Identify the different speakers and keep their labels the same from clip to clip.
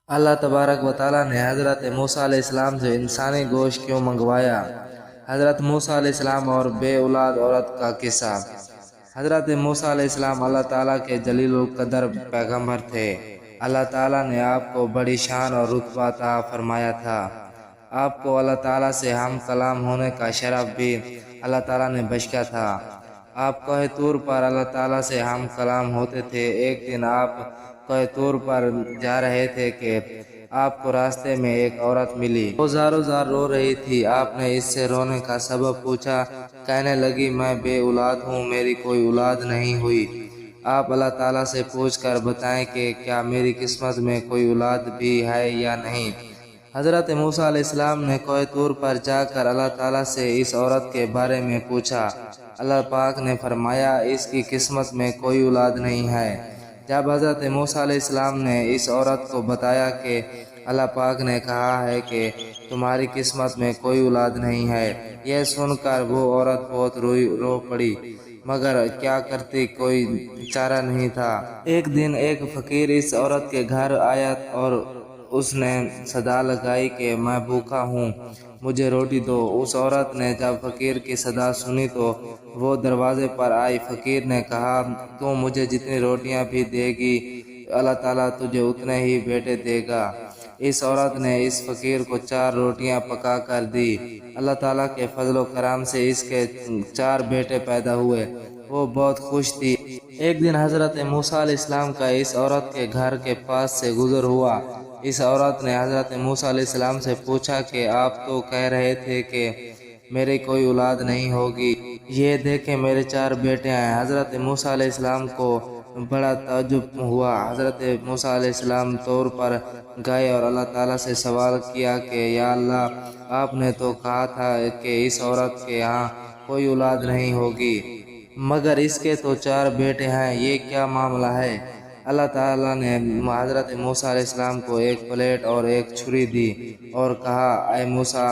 Speaker 1: اللہ تبارک و تعالیٰ نے حضرت موسیٰ علیہ السلام سے انسانی گوشت کیوں منگوایا؟ حضرت موسیٰ علیہ السلام اور بے اولاد عورت کا قصہ۔ حضرت موسیٰ علیہ السلام اللہ تعالیٰ کے جلیل القدر پیغمبر تھے۔ اللہ تعالیٰ نے آپ کو بڑی شان اور رتبہ عطا فرمایا تھا۔ آپ کو اللہ تعالیٰ سے ہم کلام ہونے کا شرف بھی اللہ تعالیٰ نے بخشا تھا۔ آپ کوہ طور پر اللہ تعالیٰ سے ہم کلام ہوتے تھے۔ ایک دن آپ کوہ طور پر جا رہے تھے کہ آپ کو راستے میں ایک عورت ملی۔ وہ زاروں زار رو رہی تھی۔ آپ نے اس سے رونے کا سبب پوچھا۔ کہنے لگی، میں بے اولاد ہوں، میری کوئی اولاد نہیں ہوئی۔ آپ اللہ تعالیٰ سے پوچھ کر بتائیں کہ کیا میری قسمت میں کوئی اولاد بھی ہے یا نہیں۔ حضرت موسیٰ علیہ السلام نے کوہ طور پر جا کر اللہ تعالیٰ سے اس عورت کے بارے میں پوچھا۔ اللہ پاک نے فرمایا، اس کی قسمت میں کوئی اولاد نہیں ہے۔ جب حضرت موسیٰ علیہ السلام نے اس عورت کو بتایا کہ اللہ پاک نے کہا ہے کہ تمہاری قسمت میں کوئی اولاد نہیں ہے، یہ سن کر وہ عورت بہت رو پڑی، مگر کیا کرتی، کوئی چارہ نہیں تھا۔ ایک دن ایک فقیر اس عورت کے گھر آیا اور اس نے صدا لگائی کہ میں بھوکا ہوں، مجھے روٹی دو۔ اس عورت نے جب فقیر کی صدا سنی تو وہ دروازے پر آئی۔ فقیر نے کہا، تو مجھے جتنی روٹیاں بھی دے گی اللہ تعالیٰ تجھے اتنے ہی بیٹے دے گا۔ اس عورت نے اس فقیر کو 4 روٹیاں پکا کر دی۔ اللہ تعالیٰ کے فضل و کرم سے اس کے 4 بیٹے پیدا ہوئے۔ وہ بہت خوش تھی۔ ایک دن حضرت موسیٰ علیہ السلام کا اس عورت کے گھر کے پاس سے گزر ہوا۔ اس عورت نے حضرت موسیٰ علیہ السلام سے پوچھا کہ آپ تو کہہ رہے تھے کہ میری کوئی اولاد نہیں ہوگی، یہ دیکھیں میرے 4 بیٹے ہیں۔ حضرت موسیٰ علیہ السلام کو بڑا تعجب ہوا۔ حضرت موسیٰ علیہ السلام طور پر گئے اور اللہ تعالیٰ سے سوال کیا کہ یا اللہ، آپ نے تو کہا تھا کہ اس عورت کے یہاں کوئی اولاد نہیں ہوگی، مگر اس کے تو 4 بیٹے ہیں، یہ کیا معاملہ ہے؟ اللہ تعالیٰ نے حضرت موسیٰ علیہ السلام کو ایک پلیٹ اور ایک چھری دی اور کہا، اے موسیٰ،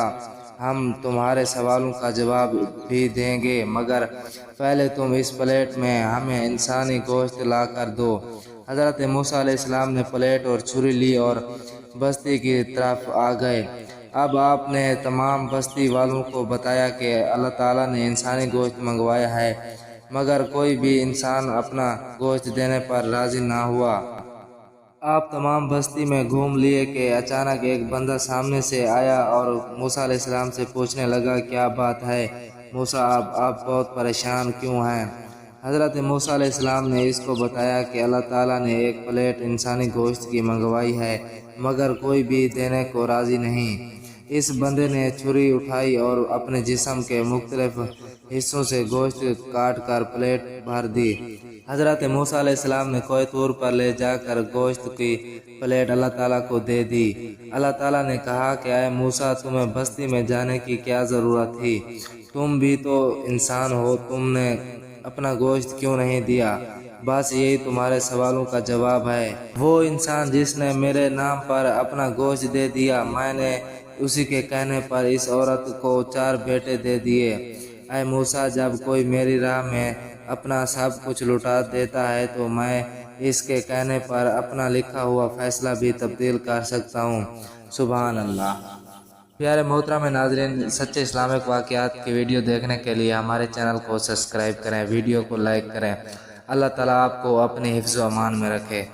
Speaker 1: ہم تمہارے سوالوں کا جواب بھی دیں گے، مگر پہلے تم اس پلیٹ میں ہمیں انسانی گوشت لا کر دو۔ حضرت موسیٰ علیہ السلام نے پلیٹ اور چھری لی اور بستی کی طرف آ گئے۔ اب آپ نے تمام بستی والوں کو بتایا کہ اللہ تعالیٰ نے انسانی گوشت منگوایا ہے، مگر کوئی بھی انسان اپنا گوشت دینے پر راضی نہ ہوا۔ آپ تمام بستی میں گھوم لیے کہ اچانک ایک بندہ سامنے سے آیا اور موسیٰ علیہ السلام سے پوچھنے لگا، کیا بات ہے موسیٰ، آپ بہت پریشان کیوں ہیں؟ حضرت موسیٰ علیہ السلام نے اس کو بتایا کہ اللہ تعالیٰ نے ایک پلیٹ انسانی گوشت کی منگوائی ہے، مگر کوئی بھی دینے کو راضی نہیں۔ اس بندے نے چھری اٹھائی اور اپنے جسم کے مختلف حصوں سے گوشت کاٹ کر پلیٹ بھر دی۔ حضرت موسیٰ علیہ السلام نے کوہ طور پر لے جا کر گوشت کی پلیٹ اللہ تعالیٰ کو دے دی۔ اللہ تعالیٰ نے کہا کہ اے موسیٰ، تمہیں بستی میں جانے کی کیا ضرورت تھی؟ تم بھی تو انسان ہو، تم نے اپنا گوشت کیوں نہیں دیا؟ بس یہی تمہارے سوالوں کا جواب ہے۔ وہ انسان جس نے میرے نام پر اپنا گوشت دے دیا، میں نے اسی کے کہنے پر اس عورت کو 4 بیٹے دے دیے۔ اے موسیٰ، جب کوئی میری راہ میں اپنا سب کچھ لٹا دیتا ہے تو میں اس کے کہنے پر اپنا لکھا ہوا فیصلہ بھی تبدیل کر سکتا ہوں۔ سبحان اللہ۔ پیارے محترم ناظرین، سچے اسلامک واقعات کی ویڈیو دیکھنے کے لیے ہمارے چینل کو سبسکرائب کریں، ویڈیو کو لائک کریں۔ اللہ تعالیٰ آپ کو اپنے حفظ و امان میں رکھے۔